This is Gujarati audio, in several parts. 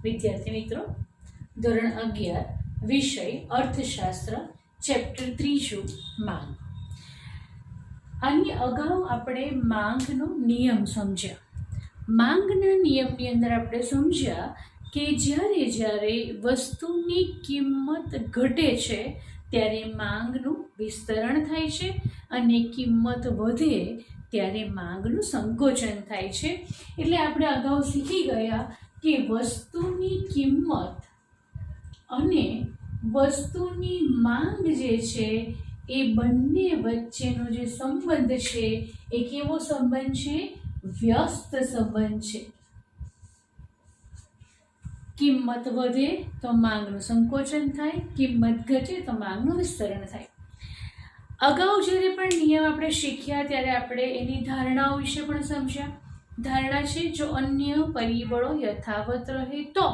વિદ્યાર્થી મિત્રો, ધોરણ 11 વિષય અર્થશાસ્ત્ર, ચેપ્ટર 3 માંગ. આની અગાઉ આપણે માંગનો નિયમ સમજ્યા. માંગના નિયમની અંદર આપણે સમજ્યા કે જ્યારે વસ્તુની કિંમત ઘટે છે ત્યારે માંગનું વિસ્તરણ થાય છે અને કિંમત વધે ત્યારે માંગનું સંકોચન થાય છે. એટલે આપણે અગાઉ શીખી ગયા કે વસ્તુની કિંમત અને વસ્તુની માંગ જે છે એ બંને વચ્ચેનો જે સંબંધ છે એ કેવો સંબંધ છે? વ્યસ્ત સંબંધ છે. કિંમત વધે તો માંગનું સંકોચન થાય, કિંમત ઘટે તો માંગનું વિસ્તરણ થાય. અગાઉ જ્યારે પણ નિયમ આપણે શીખ્યા ત્યારે આપણે એની ધારણાઓ વિશે પણ સમજ્યા. ધારણા છે, જો અન્ય પરિબળો યથાવત રહે તો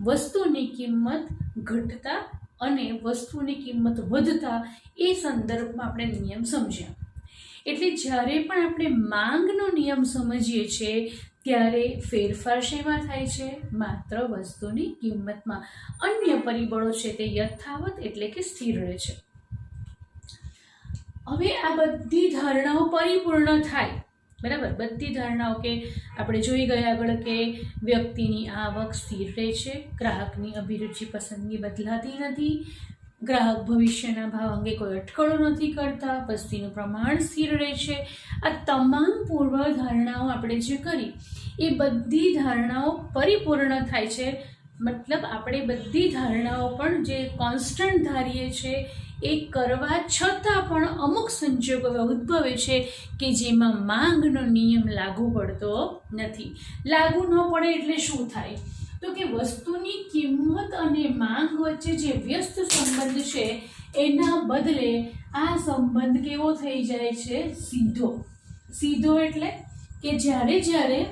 વસ્તુની કિંમત ઘટતા અને વસ્તુની કિંમત વધતા એ સંદર્ભમાં આપણે નિયમ સમજ્યા. એટલે જ્યારે પણ આપણે માંગનો નિયમ સમજીએ છીએ ત્યારે ફેરફાર શેમાં થાય છે? માત્ર વસ્તુની કિંમતમાં. અન્ય પરિબળો છે તે યથાવત એટલે કે સ્થિર રહે છે. હવે આ બધી ધારણાઓ પરિપૂર્ણ થાય, બરાબર? બધી ધારણાઓ કે આપણે જોઈ ગયા આગળ કે વ્યક્તિની આવક સ્થિર રહે છે, ગ્રાહકની અભિરુચિ પસંદગી બદલાતી નથી, ગ્રાહક ભવિષ્યના ભાવ અંગે કોઈ અટકળો નથી કરતા, વસ્તીનું પ્રમાણ સ્થિર રહે છે. આ તમામ પૂર્વ ધારણાઓ આપણે જે કરી એ બધી ધારણાઓ પરિપૂર્ણ થાય છે. મતલબ આપણે બધી ધારણાઓ પણ જે કોન્સ્ટન્ટ ધારીએ છીએ એ કરવા છતાં પણ અમુક સંજોગો ઉદ્ભવે છે કે જેમાં માંગનો નિયમ લાગુ પડતો નથી. લાગુ ન પડે એટલે શું થાય? તો કે વસ્તુની કિંમત અને માંગ વચ્ચે જે વ્યસ્ત સંબંધ છે એના બદલે આ સંબંધ કેવો થઈ જાય છે? સીધો. સીધો એટલે કે જ્યારે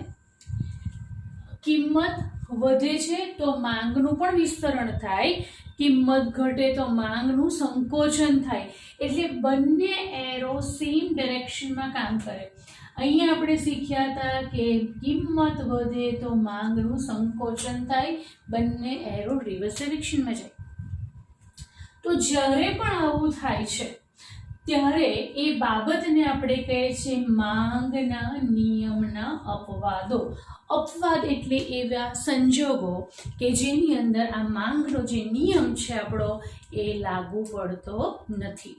કિંમત વધે છે તો માંગનું પણ વિસ્તરણ થાય, કિંમત ઘટે તો માંગનું સંકોચન થાય. એટલે બંને એરો સેમ ડિરેક્શનમાં કામ કરે. અહીંયા આપણે શીખ્યા હતા કે કિંમત વધે તો માંગનું સંકોચન થાય, બંને એરો રિવર્સ ડિરેક્શનમાં જાય. તો જ્યારે પણ આવું થાય છે ત્યારે એ બાબતને આપણે કહે છે માંગના નિયમના અપવાદો. અપવાદ એટલે એવા સંજોગો કે જેની અંદર આ માંગનો જે નિયમ છે આપણો એ લાગુ પડતો નથી,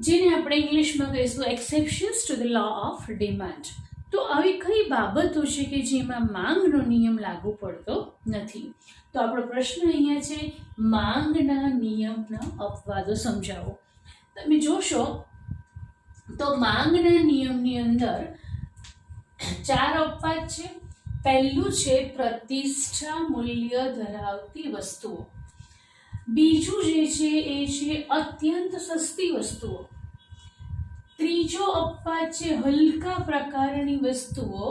જેને આપણે ઇંગ્લિશમાં કહીશું exceptions to the law of demand. તો આવી કઈ બાબતો છે કે જેમાં માંગનો નિયમ લાગુ પડતો નથી? તો આપણો પ્રશ્ન અહીંયા છે, માંગના નિયમના અપવાદો સમજાવો. તમે જોશો તો માંગના નિયમની અંદર 4 અપવાદ છે. પહેલું છે પ્રતિષ્ઠા મૂલ્ય ધરાવતી વસ્તુઓ. બીજું જે છે એ છે અત્યંત સસ્તી વસ્તુઓ. ત્રીજો અપવાદ છે હલકા પ્રકારની વસ્તુઓ.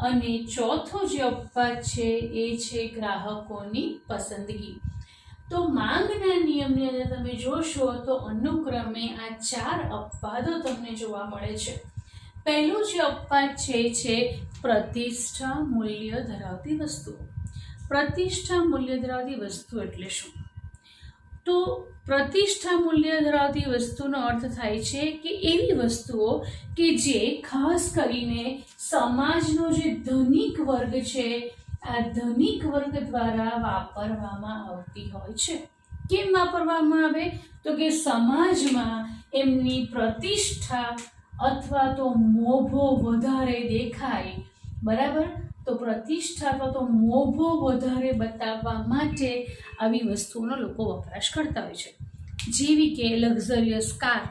અને ચોથો જે અપવાદ છે એ છે ગ્રાહકોની પસંદગી. તો માંગના નિયમની અંદર તમે જોશો તો અનુક્રમે આ 4 અપવાદો તમને જોવા મળે છે. પહેલું જે અપવાદ છે પ્રતિષ્ઠા મૂલ્ય ધરાવતી વસ્તુઓ. પ્રતિષ્ઠા મૂલ્ય ધરાવતી વસ્તુ એટલે શું? તો પ્રતિષ્ઠા મૂલ્ય ધરાવતી વસ્તુનો અર્થ થાય છે કે એવી વસ્તુઓ કે જે ખાસ કરીને સમાજનો જે ધનિક વર્ગ છે આ ધનિક વર્ગ દ્વારા વાપરવામાં આવતી હોય છે. કેમ વાપરવામાં આવે? તો કે સમાજમાં એમની પ્રતિષ્ઠા અથવા તો મોભો વધારે દેખાય, બરાબર? તો પ્રતિષ્ઠા અથવા તો મોભો વધારે બતાવવા માટે આવી વસ્તુઓનો લોકો વપરાશ કરતા હોય છે. જેવી કે લક્ઝરિયસ કાર,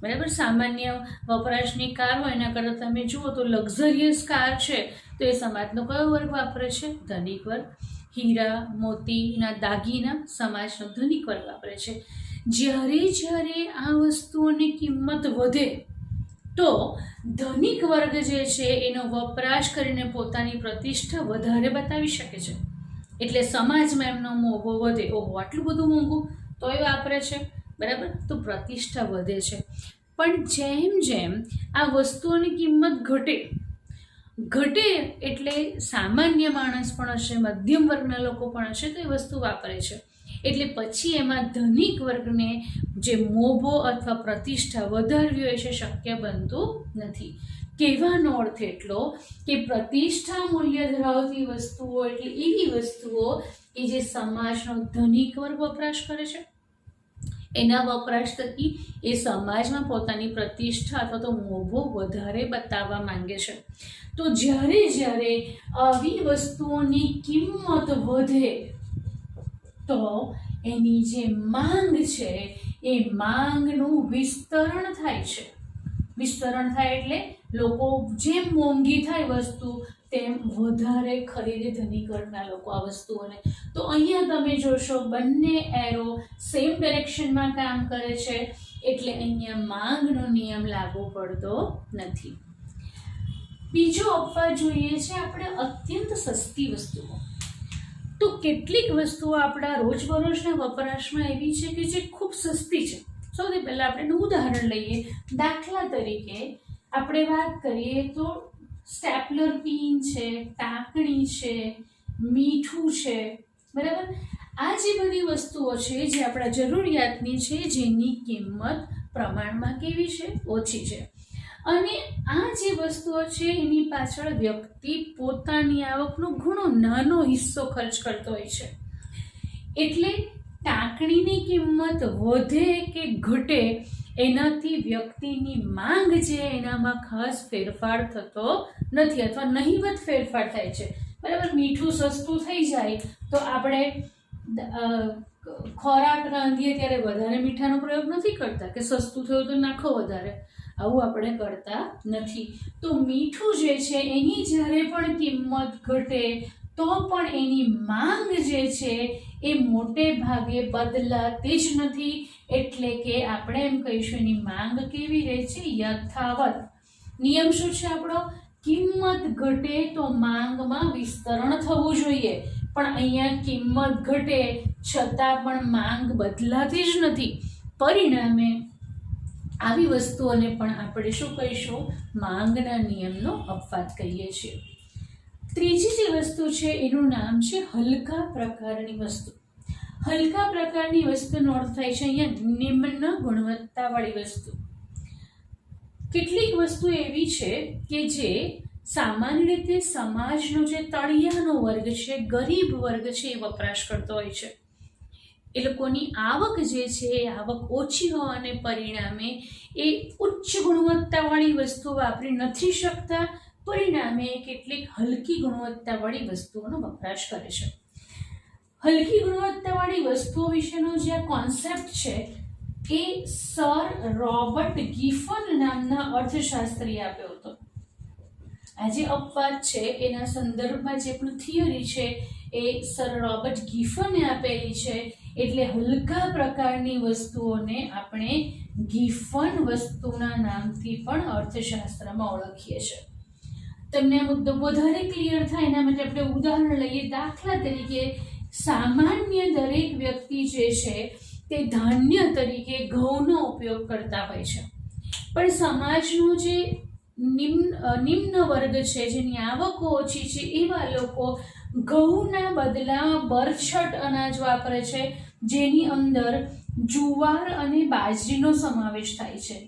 બરાબર? સામાન્ય વપરાશની કાર હોય એના કરતાં તમે જુઓ તો લક્ઝરિયસ કાર છે તો એ સમાજનો કયો વર્ગ વાપરે છે? ધનિક વર્ગ. હીરા મોતીના દાગીના સમાજનો ધનિક વર્ગ વાપરે છે. જ્યારે આ વસ્તુઓની કિંમત વધે તો ધનિક વર્ગ જે છે એનો વપરાશ કરીને પોતાની પ્રતિષ્ઠા વધારે બતાવી શકે છે. એટલે સમાજમાં એમનો મોભો વધે. ઓહો, આટલું બધું મોંઘું તોય વાપરે છે, બરાબર? તો પ્રતિષ્ઠા વધે છે. પણ જેમ આ વસ્તુઓની કિંમત ઘટે ઘટે એટલે સામાન્ય માણસ પણ હશે, મધ્યમ વર્ગના લોકો પણ હશે તો એ વસ્તુ વાપરે છે. એટલે પછી એમાં ધનિક વર્ગને જે મોભો અથવા પ્રતિષ્ઠા વધારવી હોય છે શક્ય બનતું નથી. કહેવાનો અર્થ એટલો કે પ્રતિષ્ઠા મૂલ્ય ધરાવતી વસ્તુઓ એટલે એવી વસ્તુઓ કે જે સમાજનો ધનિક વર્ગ વપરાશ કરે છે, એના વપરાશ થકી એ સમાજમાં પોતાની પ્રતિષ્ઠા અથવા તો મોભો વધારે બતાવવા માંગે છે. તો જ્યારે જ્યારે આવી વસ્તુઓની કિંમત વધે તો એની જે માંગ છે એ માંગનું વિસ્તરણ થાય છે. વિસ્તરણ થાય એટલે લોકો જેમ મોંઘી થાય વસ્તુ તેમ વધારે ખરીદે ધનિક વર્ગના લોકો આ વસ્તુઓને. તો અહીંયા તમે જોશો બંને એરો સેમ ડિરેક્શનમાં કામ કરે છે, એટલે અહીંયા માંગનો નિયમ લાગુ પડતો નથી. બીજો અપવાદ જોઈએ છે આપણે અત્યંત સસ્તી વસ્તુઓ. તો કેટલીક વસ્તુઓ આપણા રોજબરોજના વપરાશમાં એવી છે કે જે ખૂબ સસ્તી છે. સૌથી પહેલાં આપણે એનું ઉદાહરણ લઈએ. દાખલા તરીકે આપણે વાત કરીએ તો સ્ટેપલર પિન છે, ટાંકણી છે, મીઠું છે, બરાબર. આ જે બધી વસ્તુઓ છે જે આપણા જરૂરિયાતની છે, જેની કિંમત પ્રમાણમાં કેવી છે? ઓછી છે. અને આ જે વસ્તુઓ છે એની પાછળ વ્યક્તિ પોતાની આવકનો ઘણો નાનો હિસ્સો ખર્ચ કરતો હોય છે. એટલે ટાંકણીની કિંમત વધે કે ઘટે એનાથી વ્યક્તિની માંગ છે એનામાં ખાસ ફેરફાર થતો નથી અથવા નહિવત ફેરફાર થાય છે, બરાબર. મીઠું સસ્તું થઈ જાય તો આપણે ખોરાક રાંધીએ ત્યારે વધારે મીઠાનો પ્રયોગ નથી કરતા કે સસ્તું થયું તો નાખો વધારે, આવું આપણે કરતા નથી. તો મીઠું જે છે એની જ્યારે પણ કિંમત ઘટે તો પણ એની માંગ જે છે એ મોટે ભાગે બદલાતી જ નથી. એટલે કે આપણે એમ કહીશું એની માંગ કેવી રહે છે? યથાવત. નિયમ શું છે આપણો? કિંમત ઘટે તો માંગમાં વિસ્તરણ થવું જોઈએ, પણ અહીંયા કિંમત ઘટે છતાં પણ માંગ બદલાતી જ નથી. પરિણામે આવી વસ્તુઓને પણ આપણે શું કહીશું? માંગના નિયમનો અપવાદ કહીએ છીએ. ત્રીજી જે વસ્તુ છે એનું નામ છે હલકા પ્રકારની વસ્તુ. હલકા પ્રકારની વસ્તુનો અર્થ થાય છે અહીંયા નિમ્ન ગુણવત્તાવાળી વસ્તુ. કેટલીક વસ્તુ એવી છે કે જે સામાન્ય રીતે સમાજનો જે તળિયાનો વર્ગ છે, ગરીબ વર્ગ છે, એ વપરાશ કરતો હોય છે. એ લોકોની આવક જે છે એ આવક ઓછી હોવાને પરિણામે એ ઉચ્ચ ગુણવત્તાવાળી વસ્તુ વાપરી નથી શકતા. પરિણામે કેટલીક હલકી ગુણવત્તાવાળી વસ્તુઓનો વપરાશ કરે છે. હલકી ગુણવત્તાવાળી વસ્તુઓ વિશેનો જે આ કોન્સેપ્ટ છે એ સર રોબર્ટ ગિફન નામના અર્થશાસ્ત્રીએ આપ્યો હતો. આ જે અપવાદ છે એના સંદર્ભમાં જે પણ થિયરી છે એ સર રોબર્ટ ગિફને આપેલી છે. એટલે હલકા પ્રકારની વસ્તુઓને આપણે ગિફન વસ્તુના નામથી પણ અર્થશાસ્ત્રમાં ઓળખીએ છીએ. તમને આ મુદ્દો વધારે ક્લિયર થાય એના માટે આપણે ઉદાહરણ લઈએ. દાખલા તરીકે સામાન્ય દરેક વ્યક્તિ જે છે તે ધાન્ય તરીકે ઘઉંનો ઉપયોગ કરતા હોય છે, પણ સમાજનો જે નિમ્ન વર્ગ છે, જેની આવકો ઓછી છે, એવા લોકો ઘઉંના બદલામાં બરછટ અનાજ વાપરે છે, જેની અંદર જુવાર અને બાજરીનો સમાવેશ થાય છે.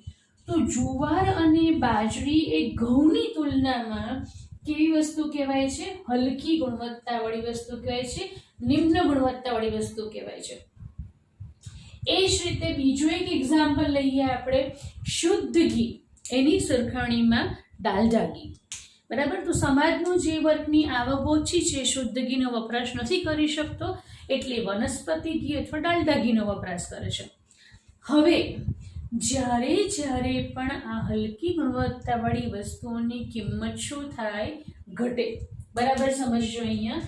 તો જુવાર અને બાજરી એ ઘઉંની તુલનામાં કેવી વસ્તુ કહેવાય છે? હલકી ગુણવત્તાવાળી વસ્તુ કહેવાય છે, નિમ્ન ગુણવત્તાવાળી વસ્તુ કહેવાય છે. એ જ રીતે બીજું એક એક્ઝામ્પલ લઈએ આપણે, શુદ્ધ ઘી એની સરખામણીમાં ડાલડા ઘી, બરાબર. તો સમાજનો જે વર્ગની આવક ઓછી છે શુદ્ધ ઘીનો વપરાશ નથી કરી શકતો, એટલે વનસ્પતિ ઘી અથવા ડાલડા ઘીનો વપરાશ કરે છે. હવે જ્યારે જ્યારે પણ આ હલકી ગુણવત્તાવાળી વસ્તુઓની કિંમત શું થાય? ઘટે. બરાબર સમજજો. અહીંયા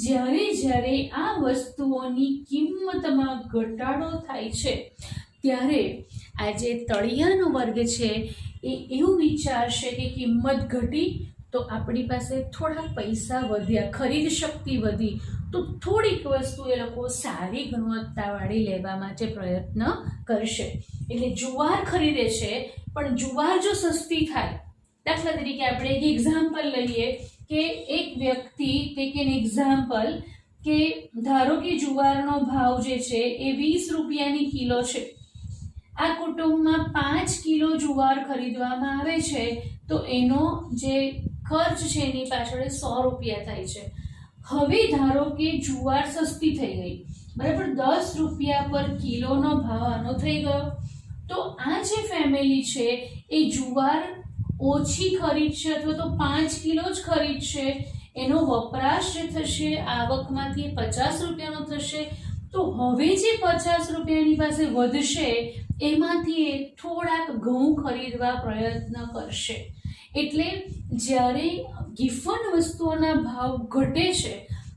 જ્યારે જ્યારે આ વસ્તુઓની કિંમતમાં ઘટાડો થાય છે ત્યારે આ જે તળિયાનો વર્ગ છે એ એવું વિચારશે કે કિંમત ઘટી તો આપણી પાસે થોડાક પૈસા વધ્યા, ખરીદ શક્તિ વધી, તો થોડીક વસ્તુ એ લોકો સારી ગુણવત્તાવાળી લેવા માટે પ્રયત્ન કરશે. એટલે જુવાર ખરીદે છે, પણ જુવાર જો સસ્તી થાય દાખલા તરીકે આપણે એક એક્ઝામ્પલ લઈએ કે એક વ્યક્તિ ટેક એન એક્ઝામ્પલ કે ધારો કે જુવારનો ભાવ જે છે એ 20 રૂપિયાની કિલો છે. આ કુટુંબમાં 5 કિલો જુવાર ખરીદવામાં આવે છે તો એનો જે ખર્ચ છે એની પાછળ 100 રૂપિયા થાય છે. હવે ધારો કે જુવાર સસ્તી થઈ ગઈ, બરાબર, 10 રૂપિયા પર કિલોનો ભાવ આનો થઈ ગયો, તો આ જે ફેમિલી છે એ જુવાર ઓછી ખરીદશે અથવા તો 5 કિલો જ ખરીદશે. એનો વપરાશ જે થશે આવકમાંથી 50 રૂપિયાનો થશે. તો હવે જે 50 રૂપિયાની પાસે વધશે એમાંથી એ થોડાક ઘઉં ખરીદવા પ્રયત્ન કરશે. એટલે જ્યારે ગિફન વસ્તુઓના ભાવ ઘટે છે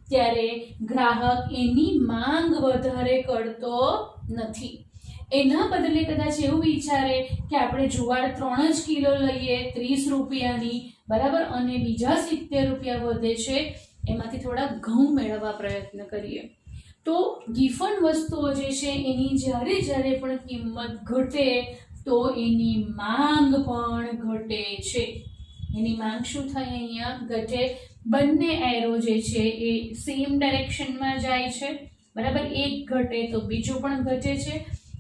ત્યારે ગ્રાહક એની માંગ વધારે કરતો નથી. એના બદલે કદાચ એવું વિચારે કે આપણે જુવાર 3 જ કિલો લઈએ 30 રૂપિયાની, બરાબર, અને બીજા 70 રૂપિયા વધે છે એમાંથી થોડા ઘઉં મેળવવા પ્રયત્ન કરીએ. તો ગિફન વસ્તુઓ જે છે એની જ્યારે પણ કિંમત ઘટે તો એની માંગ પણ ઘટે છે. એની માંગ શું થાય? અહીંયા ઘટે. બંને એરો જે છે એ સેમ ડાયરેક્શનમાં જાય છે, બરાબર. એક ઘટે તો બીજું પણ ઘટે છે.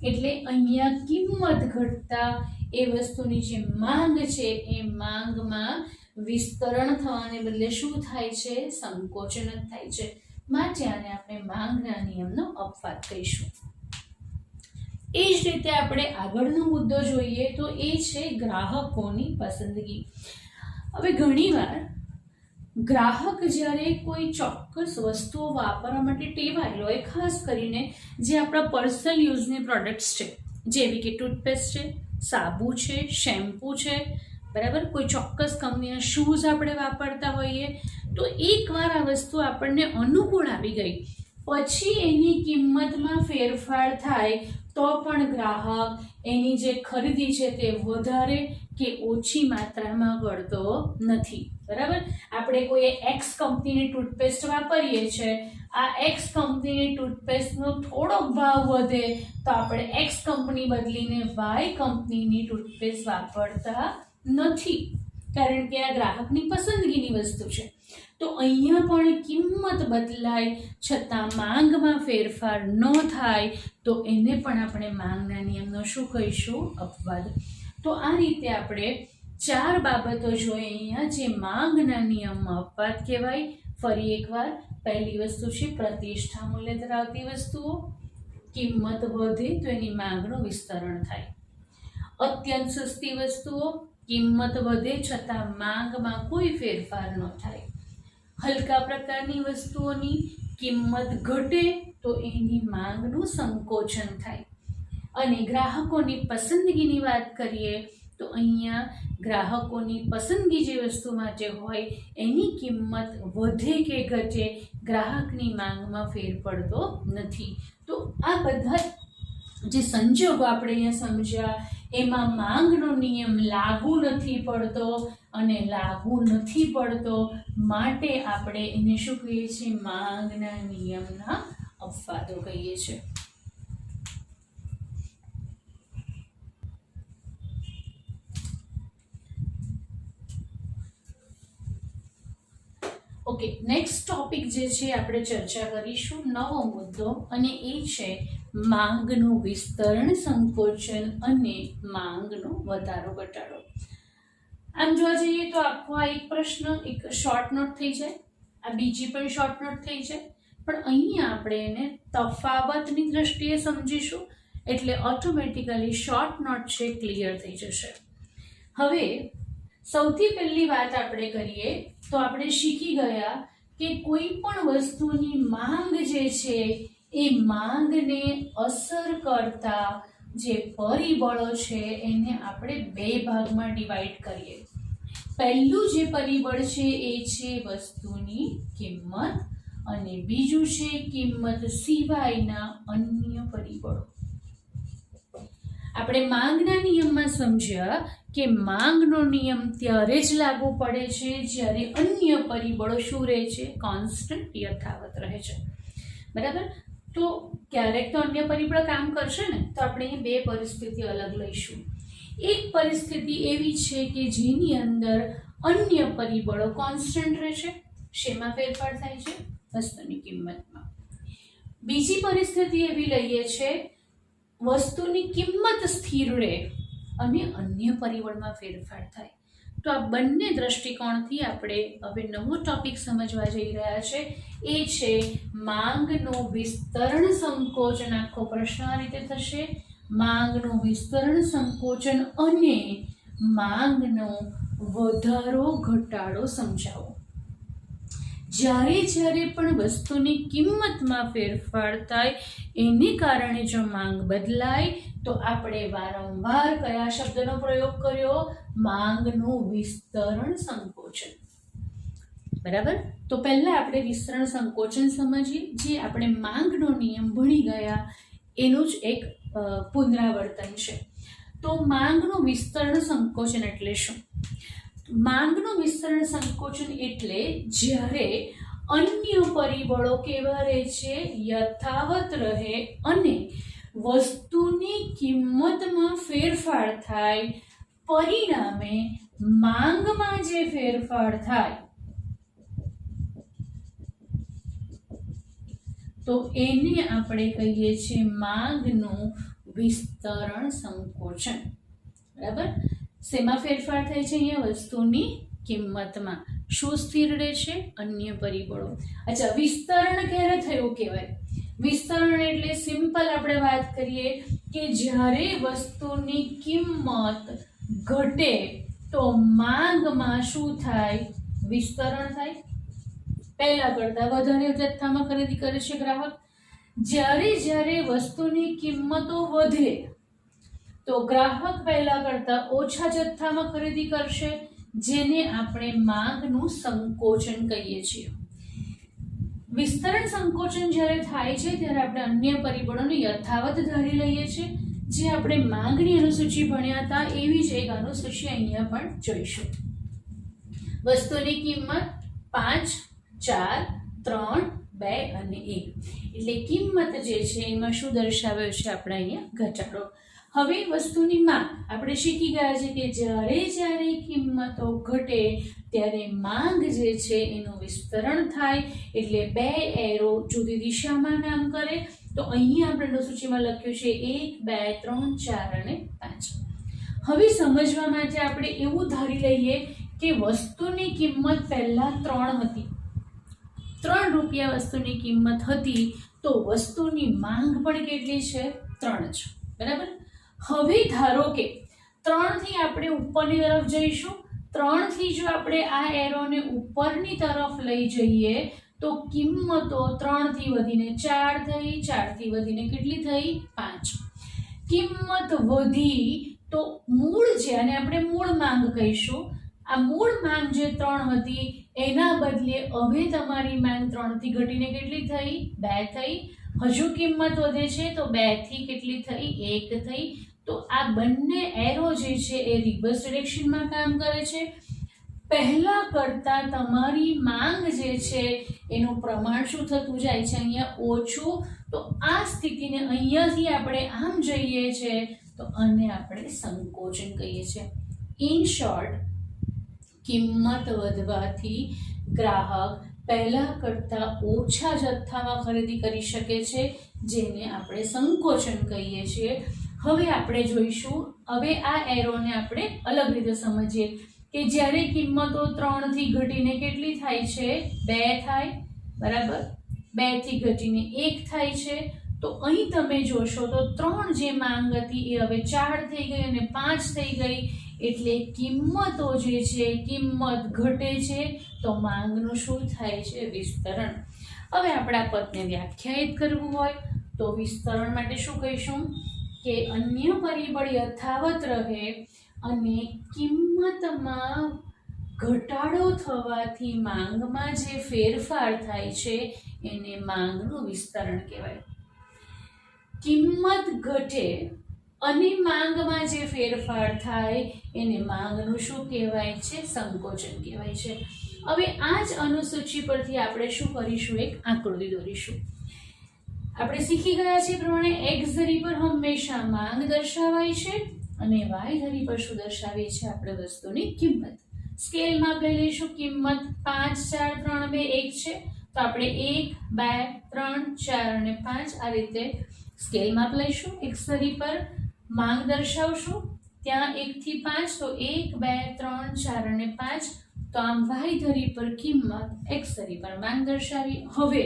એટલે અહીંયા કિંમત ઘટતા એ વસ્તુની જે માંગ છે એ માંગમાં વિસ્તરણ થવાને બદલે શું થાય છે? સંકોચન જ થાય છે. માટે આને આપણે માંગના નિયમનો અપવાદ કહીશું. એ જ રીતે આપણે આગળનો મુદ્દો જોઈએ તો એ છે ગ્રાહકોની પસંદગી. હવે ઘણીવાર ગ્રાહક જ્યારે કોઈ ચોક્કસ વસ્તુઓ વાપરવા માટે ટેવાયેલો હોય, ખાસ કરીને જે આપણા પર્સનલ યુઝની પ્રોડક્ટ્સ છે, જેવી કે ટૂથપેસ્ટ છે, સાબુ છે, શેમ્પૂ છે, બરાબર, કોઈ ચોક્કસ કંપનીના શૂઝ આપણે વાપરતા હોઈએ, તો એકવાર આ વસ્તુ આપણને અનુકૂળ આવી ગઈ પછી એની કિંમતમાં ફેરફાર થાય તો પણ ગ્રાહક એની જે ખરીદી છે તે વધારે કે ઓછી માત્રામાં કરતો નથી, બરાબર. આપણે કોઈ એક્સ કંપનીની ટૂથપેસ્ટ વાપરીએ છીએ, આ એક્સ કંપનીની ટૂથપેસ્ટનો થોડોક ભાવ વધે તો આપણે એક્સ કંપની બદલીને વાય કંપનીની ટૂથપેસ્ટ વાપરતા નથી, કારણ કે આ ગ્રાહકની પસંદગીની વસ્તુ છે. તો અહીંયા પણ કિંમત બદલાય છતાં માંગમાં ફેરફાર ન થાય તો એને પણ આપણે માંગના નિયમનો શું કહીશું? અપવાદ. તો આ રીતે આપણે 4 બાબતો જોઈએ અહીંયા જે માંગના નિયમમાં અપવાદ કહેવાય. ફરી એકવાર, પહેલી વસ્તુ છે પ્રતિષ્ઠા મૂલ્ય ધરાવતી વસ્તુઓ. કિંમત વધે તો એની માંગનું વિસ્તરણ થાય. અત્યંત સસ્તી વસ્તુઓ, કિંમત વધે છતાં માંગમાં કોઈ ફેરફાર ન થાય. હલકા પ્રકારની વસ્તુઓની કિંમત ઘટે તો એની માંગનું સંકોચન થાય. અને ગ્રાહકોની પસંદગીની વાત કરીએ તો અહીંયા ગ્રાહકોની પસંદગી જે વસ્તુ માટે હોય એની કિંમત વધે કે ઘટે ગ્રાહકની માંગમાં ફેર પડતો નથી. તો આ બધા જે સંજોગો આપણે અહીંયા સમજ્યા એમાં માંગનો નિયમ લાગુ નથી પડતો, અને લાગુ નથી પડતો માટે આપણે એને શું કહીએ છીએ? માંગના નિયમના અપવાદો કહીએ છીએ. ઓકે, નેક્સ્ટ ટોપિક જે છે આપણે ચર્ચા કરીશું, નવો મુદ્દો, અને એ છે માંગનું વિસ્તરણ, સંકોચન અને માંગનો વધારો ઘટાડો. આમ જોવા જઈએ તો આખો આ એક પ્રશ્ન એક શોર્ટ નોટ થઈ જાય, આ બીજી પણ શોર્ટ નોટ થઈ જાય, પણ અહીંયા આપણે એને તફાવતની દ્રષ્ટિએ સમજીશું એટલે ઓટોમેટિકલી શોર્ટ નોટ છે ક્લિયર થઈ જશે. હવે સૌથી પહેલી વાત આપણે કરીએ તો આપણે શીખી ગયા કે કોઈ પણ વસ્તુની માંગ જે છે એ માંગને અસર કરતા જે પરિબળો છે એને આપણે 2 ભાગમાં ડિવાઈડ કરીએ. પહેલું જે પરિબળ છે એ છે વસ્તુની કિંમત, અને બીજું છે કિંમત સિવાયના અન્ય પરિબળો. આપણે માંગના નિયમમાં સમજ્યા કે માંગનો નિયમ ત્યારે જ લાગુ પડે છે જ્યારે અન્ય પરિબળો શું રહે છે? કોન્સ્ટન્ટ, યથાવત રહે છે, બરાબર. તો ક્યારેક તો અન્ય પરિબળ કામ કરશે ને, તો આપણે અહીં 2 પરિસ્થિતિ અલગ લઈશું. એક પરિસ્થિતિ એવી છે કે જેની અંદર અન્ય પરિબળો કોન્સ્ટન્ટ રહે છે, શેમાં ફેરફાર થાય છે? વસ્તુની કિંમતમાં. બીજી પરિસ્થિતિ એવી લઈએ છે વસ્તુની કિંમત સ્થિર રહે અને અન્ય પરિબળમાં ફેરફાર થાય. તો આ બંને દ્રષ્ટિકોણથી આપણે હવે નવો ટોપિક સમજવા જઈ રહ્યા છે, એ છે માંગનો વિસ્તરણ સંકોચન. આખો પ્રશ્ન આ રીતે થશે: માંગનું વિસ્તરણ સંકોચન અને માંગનો વધારો ઘટાડો સમજાવો. જ્યારે પણ વસ્તુની કિંમતમાં ફેરફાર થાય એને કારણે જો માંગ બદલાય તો આપણે વારંવાર કયા શબ્દનો પ્રયોગ કર્યો? માંગનું વિસ્તરણ સંકોચન. બરાબર. તો પહેલા આપણે વિસ્તરણ સંકોચન સમજીએ, જે આપણે માંગનો નિયમ ભણી ગયા એનું જ એક પુનરાવર્તન છે. તો માંગનું વિસ્તરણ સંકોચન એટલે શું? માંગનું વિસ્તરણ સંકોચન એટલે જ્યારે અન્ય પરિબળો કેવા રહે છે? યથાવત રહે અને વસ્તુની કિંમતમાં ફેરફાર થાય, પરિણામે માંગમાં જે ફેરફાર થાય તો એને આપણે કહીએ છીએ માંગનું વિસ્તરણ સંકોચન. બરાબર. શેમાં ફેરફાર થાય છે? અહીંયા વસ્તુની કિંમતમાં. શું સ્થિર રહે છે? અન્ય પરિબળો. અચ્છા, વિસ્તરણ ક્યારે થયું કહેવાય? વિસ્તરણ એટલે સિમ્પલ આપણે વાત કરીએ કે જ્યારે વસ્તુની કિંમત ઘટે તો માંગમાં શું થાય? વિસ્તરણ થાય. પહેલા કરતા વધારે જથ્થામાં ખરીદી કરે છે ગ્રાહક. જ્યારે વસ્તુની કિંમતો વધે તો ગ્રાહક પહેલા કરતા ઓછા જથ્થામાં ખરીદી કરશે, જેને આપણે માંગનું સંકોચન કહીએ છીએ. વિસ્તરણ સંકોચન જ્યારે થાય છે ત્યારે આપણે અન્ય પરિબળોને યથાવત ધારી લઈએ છીએ. જે આપણે માંગની અનુસૂચિ ભણ્યા હતા એવી જ એક અનુસૂચિ અહીંયા પણ જોઈશું. વસ્તુની કિંમત 5, 4, 3, 2 અને 1. એટલે કિંમત જે છે એમાં શું દર્શાવ્યો છે? આપણે અહીંયા ઘટાડો. હવે વસ્તુની માંગ આપણે શીખી ગયા છે કે જ્યારે કિંમતો ઘટે ત્યારે માંગ જે છે એનું વિસ્તરણ થાય, એટલે બે એરો જુદી દિશામાં કામ કરે. તો અહીંયા આપણે અનુસૂચિમાં લખ્યું છે 1, 2, 3, 4 અને 5. હવે સમજવા માટે આપણે એવું ધારી લઈએ કે વસ્તુની કિંમત પહેલા 3 હતી. 3 રૂપિયા વસ્તુની કિંમત હતી તો વસ્તુની માંગ પણ કેટલી છે? 3 જ. બરાબર. હવે ધારો કે 3 થી આપણે ઉપરની તરફ જઈશું. 3 થી જો આપણે આ એરોને ઉપરની તરફ લઈ જઈએ તો કિંમતો 3 થી વધીને 4 થઈ, 4 થી વધીને કેટલી થઈ? 5. કિંમત વધી તો મૂળ જે, અને આપણે મૂળ માંગ કહીશું, આ મૂળ માંગ જે 3 હતી એના બદલે હવે તમારી માંગ 3 થી ઘટીને કેટલી થઈ? 2 થઈ. હજુ કિંમત વધે છે તો 2 થી કેટલી થઈ? 1 થઈ. તો આ બંને એરો જે છે એ રિવર્સ ડિરેક્શનમાં કામ કરે છે. પહેલા કરતા તમારી માંગ જે છે એનું પ્રમાણ શું થતું જાય છે? અહીંયા ઓછું. તો આ સ્થિતિને અહીંયાથી આપણે આમ જઈએ છે તો આને આપણે સંકોચન કહીએ છીએ. ઇન શોર્ટ, કિંમત વધવાથી ગ્રાહક પહેલા કરતા ઓછા જથ્થામાં ખરીદી કરી શકે છે, જેને આપણે સંકોચન કહીએ છીએ. હવે આપણે જોઈશું, હવે આ એરોને આપણે અલગ રીતે સમજીએ કે જ્યારે કિંમતો 3 થી ઘટીને કેટલી થાય છે? 2 થાય. બરાબર. 2 થી ઘટીને 1 થાય છે. તો અહીં તમે જોશો તો 3 જે માંગ હતી એ હવે 4 થઈ ગઈ અને 5 થઈ ગઈ. એટલે કિંમતો જે છે, કિંમત ઘટે છે તો માંગનું શું થાય છે? વિસ્તરણ. હવે આપણે આ પદને વ્યાખ્યાયિત કરવું હોય તો વિસ્તરણ માટે શું કહીશું કે અન્ય પરિબળ યથાવત રહે અને કિંમતમાં ઘટાડો થવાથી માંગમાં જે ફેરફાર થાય છે એને માંગનું વિસ્તરણ કહેવાય. કિંમત ઘટે અને માંગમાં જે ફેરફાર થાય એને માંગનું શું કહેવાય છે? સંકોચન કહેવાય છે. હવે આ જ અનુસૂચિ પરથી આપણે શું કરીશું? એક આકૃતિ દોરીશું. આપણે શીખી ગયા છે પ્રમાણે એક્સ ધરી પર હંમેશા માંગ દર્શાવાય છે અને વાય ધરી પર શું દર્શાવીએ છીએ આપણે વસ્તુની કિંમત. સ્કેલમાં લઈ લઈશું કિંમત 5 4 3 2 1 છે તો આપણે 1 2 3 4 અને 5 આ રીતે સ્કેલમાં લઈશું. એક્સ ધરી પર માંગ દર્શાવશું, ત્યાં 1 થી 5 તો 1 2 3 4 અને 5, તો આમ વાય ધરી પર કિંમત, એક્સ ધરી પર માંગ દર્શાવી. હવે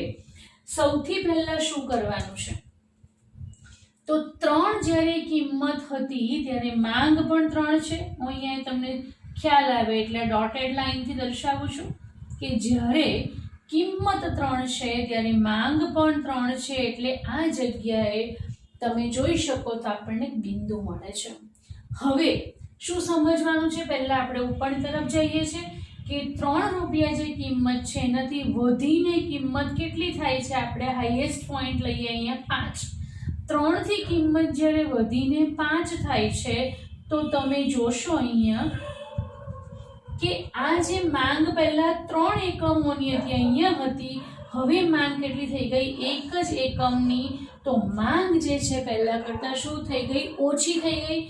સૌથી પહેલા શું કરવાનું છે, તો 3 જ્યારે કિંમત હતી ત્યારે માંગ પણ 3 છે. હું અહીંયા તમને ખ્યાલ આવે એટલે ડોટેડ લાઈનથી દર્શાવું છું કે જ્યારે કિંમત 3 છે ત્યારે માંગ પણ 3 છે, એટલે આ જગ્યાએ તમે જોઈ શકો તો આપણને બિંદુ મળે છે. હવે શું સમજવાનું છે, પહેલા આપણે ઉપરની તરફ જઈએ છીએ કે 3 રૂપિયા જે કિંમત છે એનાથી વધીને કિંમત કેટલી થાય છે. આપણે હાઈએસ્ટ પોઈન્ટ લઈએ અહીંયા 5. 3 થી કિંમત જ્યારે વધીને 5 થાય છે તો તમે જોશો અહીંયા કે આ જે માંગ પહેલા 3 એકમોની હતી અહીંયા હતી, હવે માંગ કેટલી થઈ ગઈ, 1 જ એકમની. તો માંગ જે છે પહેલા કરતા શું થઈ ગઈ, ઓછી થઈ ગઈ.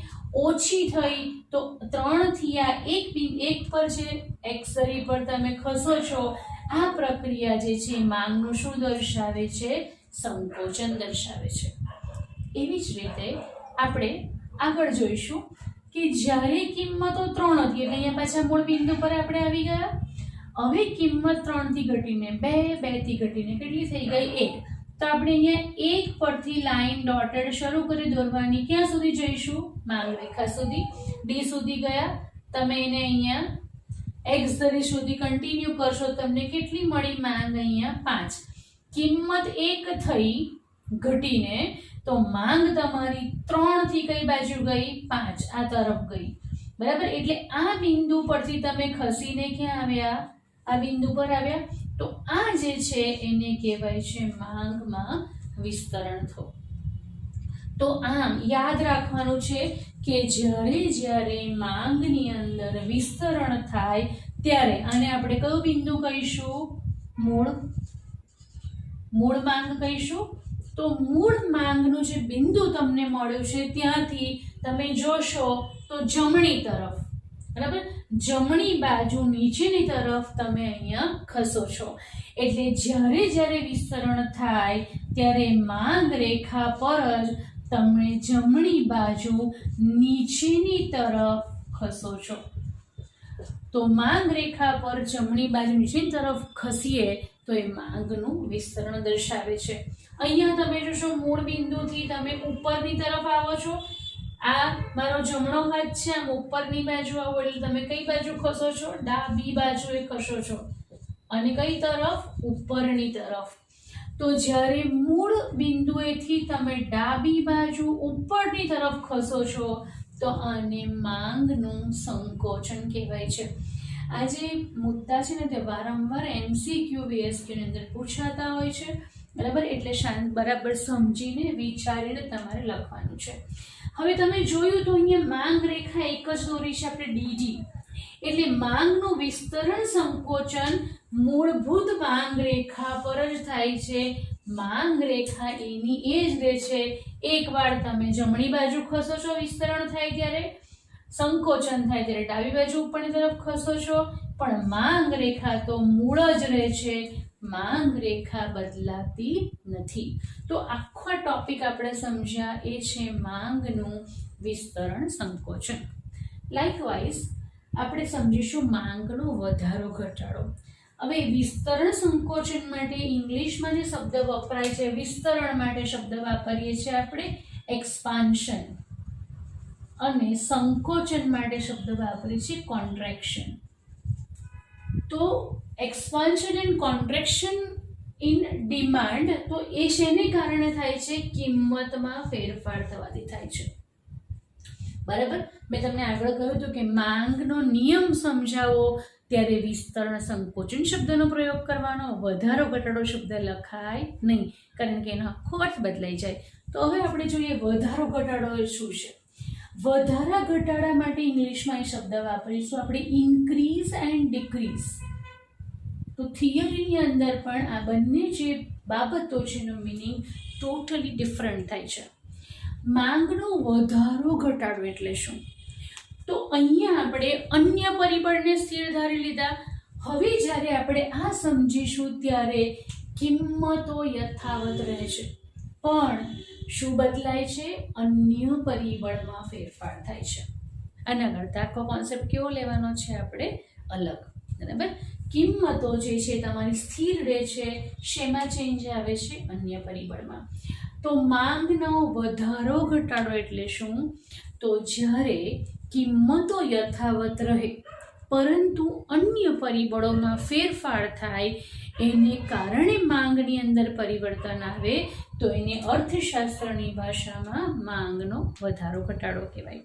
ઓછી થઈ તો 3 થી આ એક પર છે એક્સ ધરી પર તમે ખસો છો. આ પ્રક્રિયા જે છે માંગનું શું દર્શાવે છે, સંકોચન દર્શાવે છે. એવી જ રીતે આપણે આગળ જોઈશું કે જ્યારે કિંમતો 3 હતી એટલે અહીંયા પાછા મૂળ બિંદુ પર આપણે આવી ગયા. હવે કિંમત 3 થી ઘટીને 2, 2 થી ઘટીને કેટલી થઈ ગઈ, 1. તો આપણે અહીંયા 1 પરથી લાઈન ડોટેડ શરૂ કરી દોરવાની. ક્યાં સુધી જઈશું, માંગ રેખા સુધી, ડી સુધી ગયા. તમે એને અહીંયા એક્સ ધરી સુધી કન્ટિન્યુ કરશો, તમને કેટલી મળી માંગ, અહીંયા 5. કિંમત 1 થઈ ઘટીને તો માંગ તમારી 3 થી કઈ બાજુ ગઈ, 5 આ તરફ ગઈ. બરાબર, એટલે આ બિંદુ પરથી તમે ખસીને ક્યાં આવ્યા, આ બિંદુ પર આવ્યા. તો આ જે છે એને કહેવાય છે માંગમાં વિસ્તરણ થવું. તો આમ યાદ રાખવાનું છે કે જ્યારે માંગની અંદર વિસ્તરણ થાય ત્યારે આને આપણે કયું બિંદુ કહીશું, મૂળ માંગ કહીશું. તો મૂળ માંગનું જે બિંદુ તમને મળ્યું છે ત્યાંથી તમે જોશો તો જમણી તરફ, બરાબર, જમણી બાજુ નીચેની તરફ તમે અહીંયા ખસો છો. એટલે જ્યારે વિસ્તરણ થાય ત્યારે માંગ રેખા પર જ તમે જમણી બાજુ નીચેની તરફ ખસો છો. તો માંગ રેખા પર જમણી બાજુ નીચેની તરફ ખસીએ તો એ માંગનું વિસ્તરણ દર્શાવે છે. અહીંયા તમે જોશો મૂળ બિંદુથી તમે ઉપરની તરફ આવો છો. આ મારો જમણો હાથ છે, આમ ઉપરની બાજુ આવો એટલે તમે કઈ બાજુ ખસો છો, ડાબી બાજુએ ખસો છો. અને કઈ તરફ, ઉપરની તરફ. તો જ્યારે મૂળ બિંદુએથી તમે ડાબી બાજુ ઉપરની તરફ ખસો છો તો આને માંગનું સંકોચન કહેવાય છે. આ જે મુદ્દા છે ને તે વારંવાર MCQ VSQ ની અંદર પૂછાતા હોય છે. બરાબર, એટલે બરાબર સમજીને વિચારીને તમારે લખવાનું છે. હવે તમે જોયું તો અહીંયા માંગ રેખા એક જ દોરી છે આપણે DD. એટલે માંગનું વિસ્તરણ સંકોચન મૂળભૂત માંગ રેખા પર જ થાય છે. માંગ રેખા એની એ જ રહે છે. એકવાર તમે જમણી બાજુ ખસો છો, વિસ્તરણ થાય ત્યારે, સંકોચન થાય ત્યારે ડાબી બાજુ ઉપરની તરફ ખસો છો, પણ માંગ રેખા તો મૂળ જ રહે છે. માંગ રેખા બદલાતી નથી. તો આખો ટોપિક આપણે સમજ્યા એ છે માંગનું વિસ્તરણ સંકોચન. લાઇકવાઇઝ આપણે સમજીશું માંગનો વધારો ઘટાડો. હવે વિસ્તરણ સંકોચન માટે ઇંગ્લિશમાં જે શબ્દ વપરાય છે, વિસ્તરણ માટે શબ્દ વાપરીએ છીએ આપણે એક્સપાન્શન, અને સંકોચન માટે શબ્દ વાપરીએ છીએ કોન્ટ્રેક્શન. તો expansion and contraction in demand, તો એ શેને કારણે થાય છે, કિંમતમાં ફેરફાર થવાથી થાય છે. બરાબર, મેં તમને આગળ કહ્યું હતું કે માંગનો નિયમ સમજાવો ત્યારે વિસ્તરણ સંકોચન શબ્દનો પ્રયોગ કરવાનો, વધારો ઘટાડો શબ્દ લખાય નહીં, કારણ કે એનો આખો અર્થ બદલાઈ જાય. તો હવે આપણે જોઈએ વધારો ઘટાડો એ શું છે. વધારા ઘટાડા માટે ઇંગ્લિશમાં એ શબ્દ વાપરીશું આપણે ઇન્ક્રીઝ એન્ડ ડિક્રીઝ. તો થિયરીની અંદર પણ આ બંને જે બાબતો છે એનો મિનિંગ ટોટલી ડિફરન્ટ થાય છે. માંગનો વધારો ઘટાડો એટલે શું? તો અહીંયા આપણે અન્ય પરિબળને સ્થિર ધારી લીધા. હવે જ્યારે આપણે આ સમજીશું ત્યારે કિંમતો યથાવત રહે છે, પણ શું બદલાય છે? અન્ય પરિબળમાં ફેરફાર થાય છે. આના કરતા આખો કોન્સેપ્ટ કેવો લેવાનો છે આપણે? અલગ. બરાબર? કિંમતો જે છે તમારી સ્થિર રહે છે, શેમાં ચેન્જ આવે છે? અન્ય પરિબળમાં. તો માંગનો વધારો ઘટાડો એટલે શું? તો જ્યારે કિંમતો યથાવત રહે પરંતુ અન્ય પરિબળોમાં ફેરફાર થાય, એને કારણે માંગની અંદર પરિવર્તન આવે, તો એને અર્થશાસ્ત્રની ભાષામાં માંગનો વધારો ઘટાડો કહેવાય.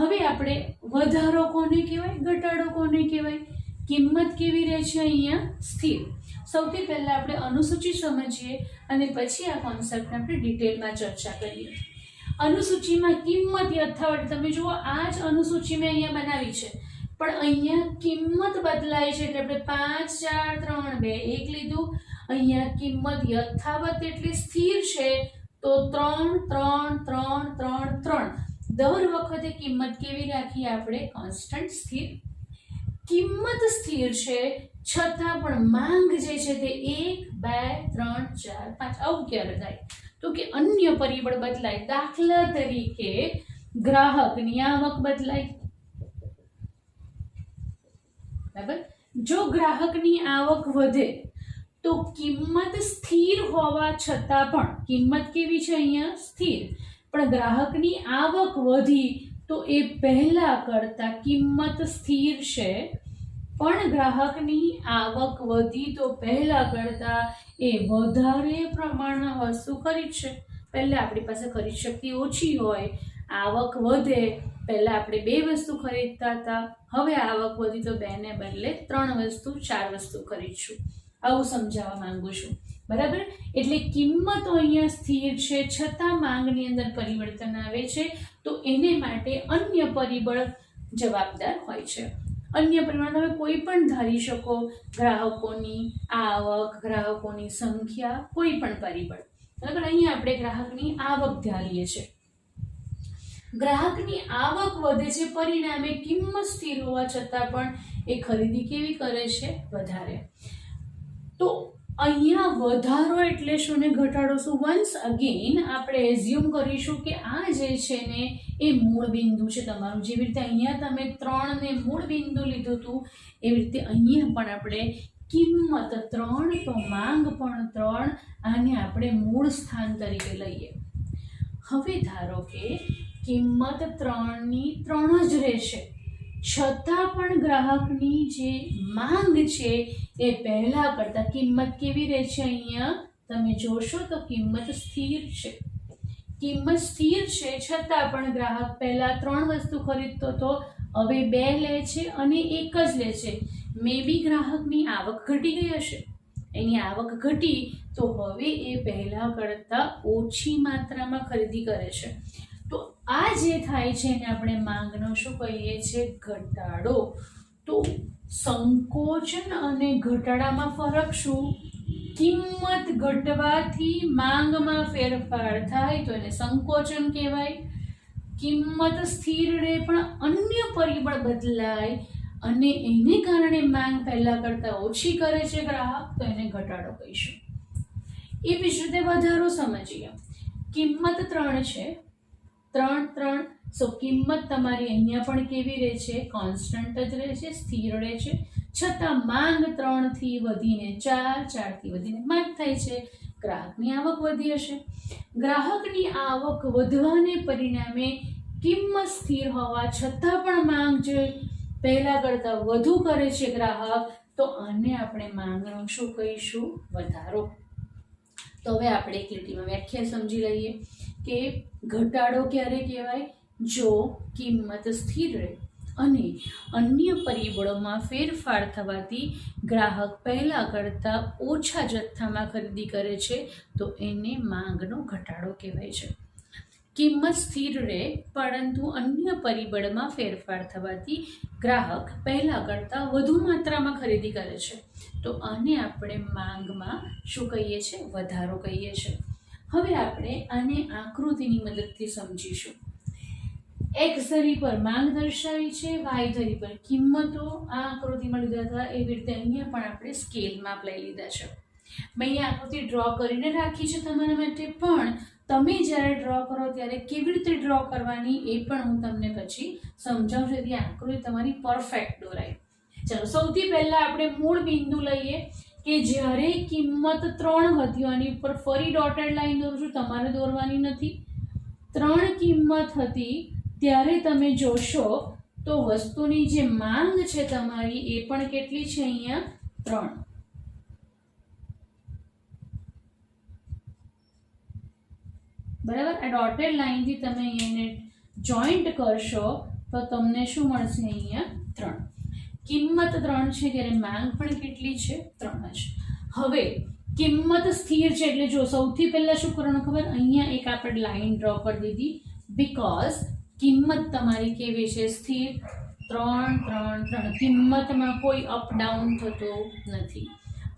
હવે આપણે વધારો કોને કહેવાય, ઘટાડો કોને કહેવાય? કિંમત કેવી રહે છે અહીંયા? સ્થિર. સૌથી પહેલા આપણે અનુસૂચિ સમજીએ અને પછી આ કોન્સેપ્ટને આપણે ડિટેલમાં ચર્ચા કરીએ. અનુસૂચિમાં કિંમત યથાવત, તમે જુઓ આ જ અનુસૂચિ મેં અહીંયા બનાવી છે, પણ અહીંયા કિંમત બદલાય છે એટલે આપણે 5 4 3 2 1 લીધું. અહીંયા કિંમત યથાવત એટલે સ્થિર છે, તો 3 3 3 3 3. દર વખતે કિંમત કેવી રાખીએ આપણે? કોન્સ્ટન્ટ, સ્થિર. કિંમત સ્થિર છે છતાં પણ માંગ જે છે તે 1 2 3 4 5. આવું ક્યારે થાય? તો કે અન્ય પરિબળ બદલાય. દાખલા તરીકે ગ્રાહકની આવક બદલાય. બરાબર? જો ગ્રાહકની આવક વધે તો કિંમત સ્થિર હોવા છતાં પણ, કિંમત કેવી છે અહીંયા? સ્થિર. પણ ગ્રાહકની આવક વધી તો એ પહેલા કરતા કિંમત સ્થિર છે, પણ ગ્રાહકની આવક વધી તો પહેલા કરતા એ વધારે પ્રમાણમાં વસ્તુ ખરીદશે. પહેલા આપણી પાસે ખરીદ શક્તિ ઓછી હોય, આવક વધે, પહેલા આપણે 2 વસ્તુ ખરીદતા હતા, હવે આવક વધી તો 2 ને બદલે 3 વસ્તુ 4 વસ્તુ ખરીદશું. આવું સમજાવવા માંગુ છું. બરાબર? એટલે કિંમતો અહીંયા સ્થિર છે છતાં માંગની અંદર પરિવર્તન આવે છે, તો એને માટે અન્ય પરિબળ જવાબદાર હોય છે. અન્ય પરિબળ તમે કોઈ પણ ધારી શકો, ગ્રાહકોની આવક, ગ્રાહકોની સંખ્યા, કોઈ પણ પરિબળ. બરાબર? અહીંયા આપણે ગ્રાહકની આવક ધારીએ છીએ. ગ્રાહકની આવક વધે છે, પરિણામે કિંમત સ્થિર હોવા છતાં પણ એ ખરીદી કેવી કરે છે? વધારે. તો અહીંયા વધારો એટલે શું ને ઘટાડો શું? વન્સ અગેન આપણે એઝ્યુમ કરીશું કે આ જે છે ને એ મૂળ બિંદુ છે તમારું. જેવી રીતે અહીંયા તમે 3 ને મૂળ બિંદુ લીધું હતું, એવી રીતે અહીંયા પણ આપણે કિંમત 3 તો માંગ પણ 3, આને આપણે મૂળ સ્થાન તરીકે લઈએ. હવે ધારો કે કિંમત 3 ની 3 જ રહેશે, છતાં પણ ગ્રાહકની જે માંગ છે એ પહેલા કરતા કિંમત કેવી રહે છે? અહીંયા તમે જોશો તો કિંમત સ્થિર છે. કિંમત સ્થિર છે છતાં પણ ગ્રાહક પહેલા 3 વસ્તુ ખરીદતો તો હવે 2 લે છે અને 1 જ લે છે. મે બી ગ્રાહકની આવક ઘટી ગઈ હશે, એની આવક ઘટી તો હવે એ પહેલા કરતા ઓછી માત્રામાં ખરીદી કરે છે. તો આ જે થાય છે એને આપણે માંગનો શું કહીએ છીએ? ઘટાડો. તો સંકોચન અને ઘટાડામાં ફરક શું? કિંમત ઘટવાથી માંગમાં ફેરફાર થાય તો એને સંકોચન કહેવાય. કિંમત સ્થિર રહે પણ અન્ય પરિબળ બદલાય અને એને કારણે માંગ પહેલા કરતા ઓછી કરે છે ગ્રાહક, તો એને ઘટાડો કહીશું. એવી જ રીતે વધારો સમજીએ. કિંમત 3 છે, 3 3, સો કિંમત તમારી અહીંયા પણ કેવી રહે છે? કોન્સ્ટન્ટ જ રહે છે, સ્થિર રહે છે, છતાં માંગ 3 થી વધીને 4, 4 થી વધીને 5 થાય છે. ગ્રાહકની આવક વધી હશે. ગ્રાહકની આવક વધવાને પરિણામે કિંમત સ્થિર હોવા છતાં પણ માંગ જે પહેલા કરતા વધુ કરે છે ગ્રાહક, તો આને આપણે માંગનો શું કહીશું? વધારો. તો હવે આપણે એક લીટીમાં વ્યાખ્યા સમજી લઈએ કે ઘટાડો ક્યારે કહેવાય? જો કિંમત સ્થિર રહે અને અન્ય પરિબળોમાં ફેરફાર થવાથી ગ્રાહક પહેલા કરતાં ઓછા જથ્થામાં ખરીદી કરે છે, તો એને માંગનો ઘટાડો કહેવાય છે. કિંમત સ્થિર રહે પરંતુ અન્ય પરિબળમાં ફેરફાર થવાથી ગ્રાહક પહેલા કરતાં વધુ માત્રામાં ખરીદી કરે છે, તો આને આપણે માંગમાં શું કહીએ છીએ? વધારો કહીએ છીએ. હવે આપણે આને આકૃતિની મદદથી સમજીશું. એક્સ ધરી પર માંગ દર્શાવી છે, વાય ધરી પર કિંમતો આ આકૃતિમાં લીધા હતા, એવી રીતે અહીંયા પણ આપણે સ્કેલ માપ લઈ લીધા છે. મેં અહીંયા આકૃતિ ડ્રો કરીને રાખી છે તમારા માટે, પણ તમે જ્યારે ડ્રો કરો ત્યારે કેવી રીતે ડ્રો કરવાની એ પણ હું તમને પછી સમજાવું છું, જેથી આકૃતિ તમારી પરફેક્ટ દોરાય. ચાલો, સૌથી પહેલા આપણે મૂળ બિંદુ લઈએ કે જ્યારે કિંમત 3 હતી, આની ઉપર ફરી ડોટેડ લાઈન દોરું છું, તમારે દોરવાની નથી. 3 કિંમત હતી ત્યારે તમે જોશો તો વસ્તુની જે માંગ છે તમારી એ પણ કેટલી છે? અહીંયા 3. બરાબર, આ ડોટેડ લાઈનથી તમે અહીંયા જોઈન્ટ કરશો તો તમને શું મળશે? અહીંયા 3. કિંમત 3 છે ત્યારે માંગ પણ કેટલી છે? 3 જ. હવે કિંમત સ્થિર છે એટલે જો સૌથી પહેલા શું કરવાનું ખબર? અહીંયા એક આપણે લાઈન ડ્રો કરી દીધી, બીકોઝ કિંમત તમારી કેવી છે? સ્થિર. 3 3 3, કિંમતમાં કોઈ અપ ડાઉન થતું નથી.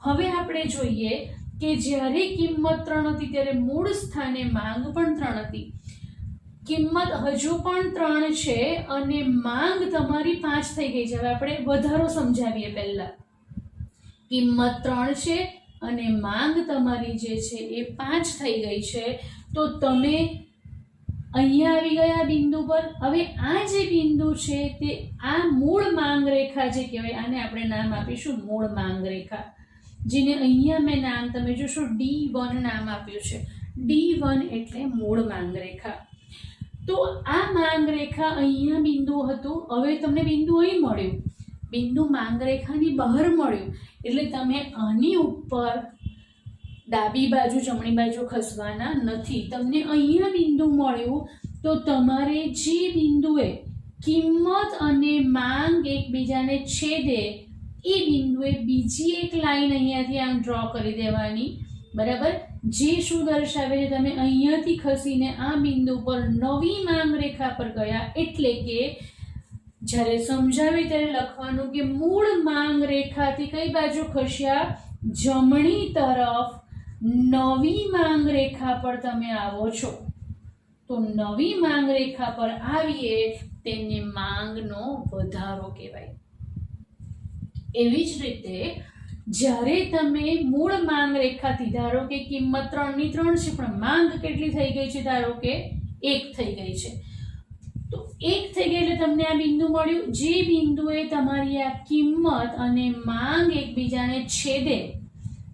હવે આપણે જોઈએ કે જ્યારે કિંમત 3 હતી ત્યારે મૂળ સ્થાને માંગ પણ 3 હતી. કિંમત હજુ પણ 3 છે અને માંગ તમારી 5 થઈ ગઈ છે. હવે આપણે વધારો સમજાવીએ. પહેલા કિંમત 3 છે અને માંગ તમારી જે છે એ 5 થઈ ગઈ છે, તો તમે અહીંયા આવી ગયા બિંદુ પર. હવે આ જે બિંદુ છે તે આ મૂળ માંગ રેખા જે કહેવાય, આને આપણે નામ આપીશું મૂળ માંગ રેખા, જેને અહીંયા મેં નામ તમે જોશો D1 નામ આપ્યું છે. D1 એટલે મૂળ માંગ રેખા. તો આ માંગ રેખા અહીંયા બિંદુ હતું, હવે તમને બિંદુ અહીં મળ્યું, બિંદુ માંગ રેખાની બહાર મળ્યું, એટલે તમે આની ઉપર ડાબી બાજુ જમણી બાજુ ખસવાના નથી. તમને અહીંયા બિંદુ મળ્યું તો તમારે જે બિંદુએ કિંમત અને માંગ એકબીજાને છેદે એ બિંદુએ બીજી એક લાઈન અહીંયાથી આમ ડ્રો કરી દેવાની. બરાબર, જે શું દર્શાવે છે? તમે અહીંયાથી ખસીને આ બિંદુ પર નવી માંગ રેખા પર ગયા, એટલે કે જ્યારે સમજાવી ત્યારે લખવાનું કે મૂળ માંગ રેખાથી કઈ બાજુ ખસ્યા? જમણી તરફ નવી માંગ રેખા પર તમે આવો છો. તો નવી માંગ રેખા પર આવીએ તેને માંગનો વધારો કહેવાય. એવી જ રીતે જ્યારે તમે મૂળ માંગ રેખાથી, ધારો કે કિંમત 3 ની 3 છે પણ માંગ કેટલી થઈ ગઈ છે? ધારો કે 1 થઈ ગઈ છે. તો 1 થઈ ગઈ એટલે તમને આ બિંદુ મળ્યું. જે બિંદુએ તમારી આ કિંમત અને માંગ એકબીજાને છેદે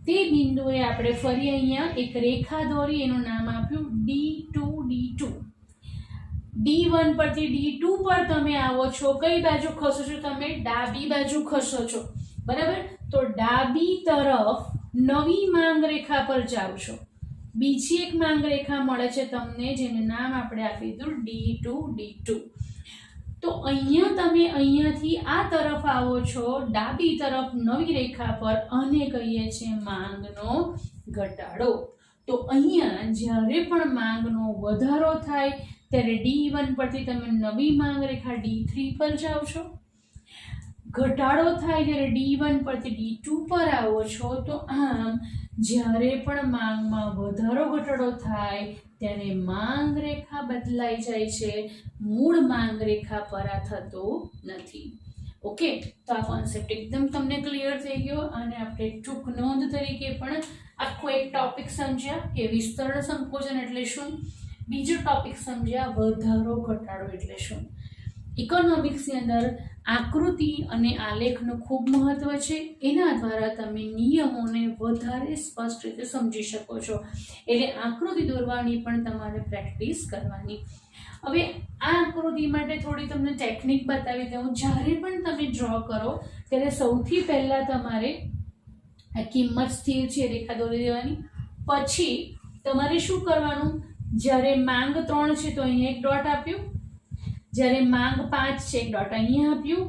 તે બિંદુએ આપણે ફરી અહીંયા એક રેખા દોરી, એનું નામ આપ્યું D2. D1 પરથી D2 પર તમે આવો છો. કઈ બાજુ ખસો છો? તમે ડાબી બાજુ ખસો છો. બરાબર, તો ડાબી તરફ નવી માંગ રેખા પર જાઓ છો. બીજી એક માંગ રેખા મળે છે તમને, જેનું નામ આપણે આપી દીધું D2. તો અહીંયા તમે અહીંયાથી આ તરફ આવો છો, ડાબી તરફ નવી રેખા પર, અને કહીએ છીએ માંગનો ઘટાડો. તો અહીંયા જ્યારે પણ માંગનો વધારો થાય ત્યારે D1 પરથી તમે નવી માંગ રેખા D3 પર જાઓ છો. ઘટાડો થાય ત્યારે D1 પરથી D2 પર આવો છો. તો આમ જ્યારે પણ માંગમાં વધારો ઘટાડો થાય ત્યારે માંગ રેખા બદલાઈ જાય છે, મૂળ માંગ રેખા પર આ થતું નથી. ઓકે, તો આ કોન્સેપ્ટ એકદમ તમને ક્લિયર થઈ ગયો. અને આપણે ટૂંક નોંધ તરીકે પણ આખો એક ટોપિક સમજ્યા કે વિસ્તરણ સંકોચન એટલે શું, બીજો ટોપિક સમજ્યા વધારો ઘટાડો એટલે શું. ઇકોનોમિક્સની અંદર આકૃતિ અને આલેખનું ખૂબ મહત્વ છે. એના દ્વારા તમે નિયમોને વધારે સ્પષ્ટ રીતે સમજી શકો છો. એટલે આકૃતિ દોરવાની પણ તમારે પ્રેક્ટિસ કરવાની. હવે આ આકૃતિ માટે થોડી તમને ટેકનિક બતાવી દઉં. જ્યારે પણ તમે ડ્રો કરો ત્યારે સૌથી પહેલાં તમારે કિંમત સ્થિર છે રેખા દોરી દેવાની. પછી તમારે શું કરવાનું? જ્યારે માંગ 3 છે તો અહીંયા એક ડોટ આપ્યું, જ્યારે માંગ 5 છે એક ડોટ અહીંયા આપ્યું,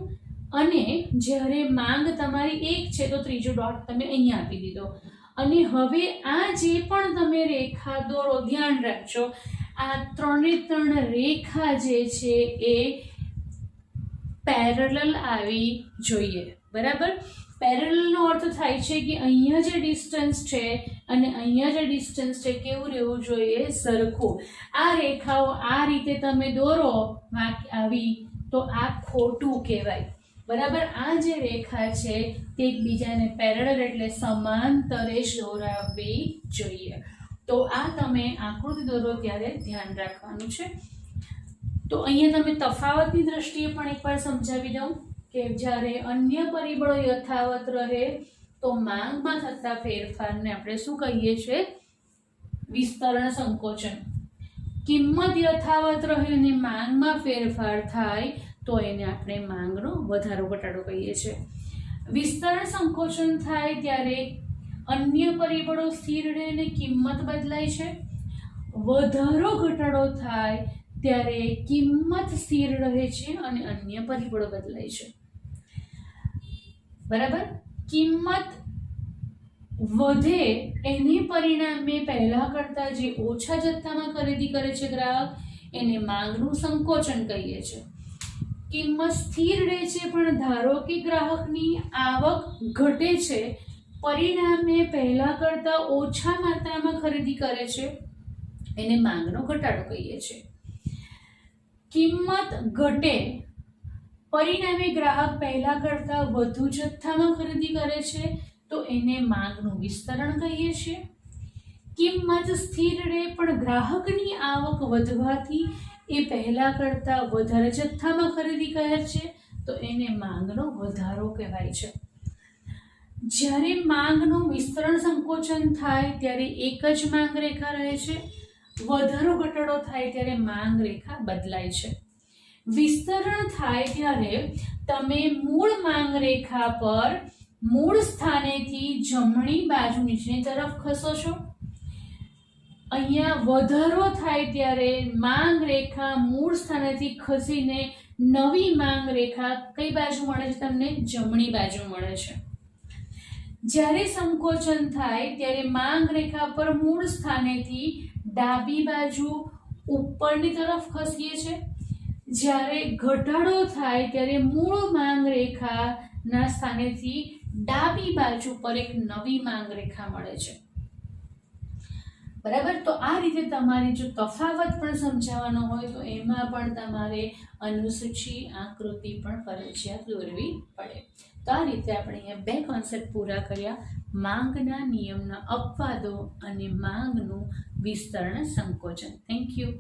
અને જ્યારે માંગ તમારી 1 છે તો ત્રીજો ડોટ તમે અહીંયા આપી દીધો. અને હવે આ જે પણ તમે રેખા દોરો, ધ્યાન રાખજો આ 3 રેખા જે છે એ પેરેલલ આવી જોઈએ. બરાબર, પેરેલલનો અર્થ થાય છે કે અહીંયા જે ડિસ્ટન્સ છે અને અહીંયા જે ડિસ્ટન્સ છે કેવું રહેવું જોઈએ? સરખું. આ રેખાઓ આ રીતે તમે દોરો આવી તો આ ખોટું કહેવાય. બરાબર. આ જે રેખા છે તે એકબીજાને પેરેલલ એટલે સમાંતરે જ દોરાવવી જોઈએ. તો આ તમે આકૃતિ દોરો ત્યારે ધ્યાન રાખવાનું છે. તો અહીંયા તમે તફાવતની દ્રષ્ટિએ પણ એકવાર સમજાવી દઉં કે જ્યારે અન્ય પરિબળો યથાવત રહે તો માંગમાં થતા ફેરફારને આપણે શું કહીએ છીએ? વિસ્તરણ સંકોચન. કિંમત યથાવત રહે અને માંગમાં ફેરફાર થાય તો એને આપણે માંગનો વધારો ઘટાડો કહીએ છીએ. વિસ્તરણ સંકોચન થાય ત્યારે અન્ય પરિબળો સ્થિર રહે અને કિંમત બદલાય છે. વધારો ઘટાડો થાય ત્યારે કિંમત સ્થિર રહે છે અને અન્ય પરિબળો બદલાય છે. બરાબર. કિંમત વધે એને પરિણામે પહેલા કરતા જે ઓછા જથ્થામાં ખરીદી કરે છે ગ્રાહક એને માંગનું સંકોચન કહીએ છીએ. કિંમત સ્થિર રહે છે પણ ધારો કે ગ્રાહકની આવક ઘટે છે, પરિણામે પહેલા કરતા ઓછા માત્રામાં ખરીદી કરે છે, એને માંગનો ઘટાડો કહીએ છીએ. કિંમત ઘટે પરિણામે ગ્રાહક પહેલા કરતા વધુ જથ્થામાં ખરીદી કરે છે તો એને માંગનું વિસ્તરણ કહીએ છીએ. કિંમત સ્થિર રહે પણ ગ્રાહકની આવક વધવાથી એ પહેલા કરતા વધારે જથ્થામાં ખરીદી કરે છે તો એને માંગનો વધારો કહેવાય છે. જ્યારે માંગનું વિસ્તરણ સંકોચન થાય ત્યારે એક જ માંગ રેખા રહે છે. વધારો ઘટાડો થાય ત્યારે માંગ રેખા બદલાય છે. વિસ્તરણ થાય ત્યારે તમે મૂળ માંગ રેખા પર મૂળ સ્થાનેથી જમણી બાજુ નીચેની તરફ ખસો છો. અહીંયા વધારો થાય ત્યારે માંગ રેખા મૂળ સ્થાનેથી ખસીને નવી માંગ રેખા કઈ બાજુ મળે છે? તમને જમણી બાજુ મળે છે. જ્યારે સંકોચન થાય ત્યારે માંગ રેખા પર મૂળ સ્થાનેથી ડાબી બાજુ ઉપરની તરફ ખસીએ છે. જ્યારે ઘટાડો થાય ત્યારે મૂળ માંગ રેખાના સ્થાનેથી ડાબી બાજુ પર એક નવી માંગ રેખા મળે છે. બરાબર. તો આ રીતે તમારે જો તફાવત પણ સમજાવવાનો હોય તો એમાં પણ તમારે અનુસૂચિ આકૃતિ પણ ફરજિયાત દોરવી પડે. તો આ રીતે આપણે અહીંયા 2 કોન્સેપ્ટ પૂરા કર્યા: માંગના નિયમના અપવાદો અને માંગનું વિસ્તરણ સંકોચન. Thank you.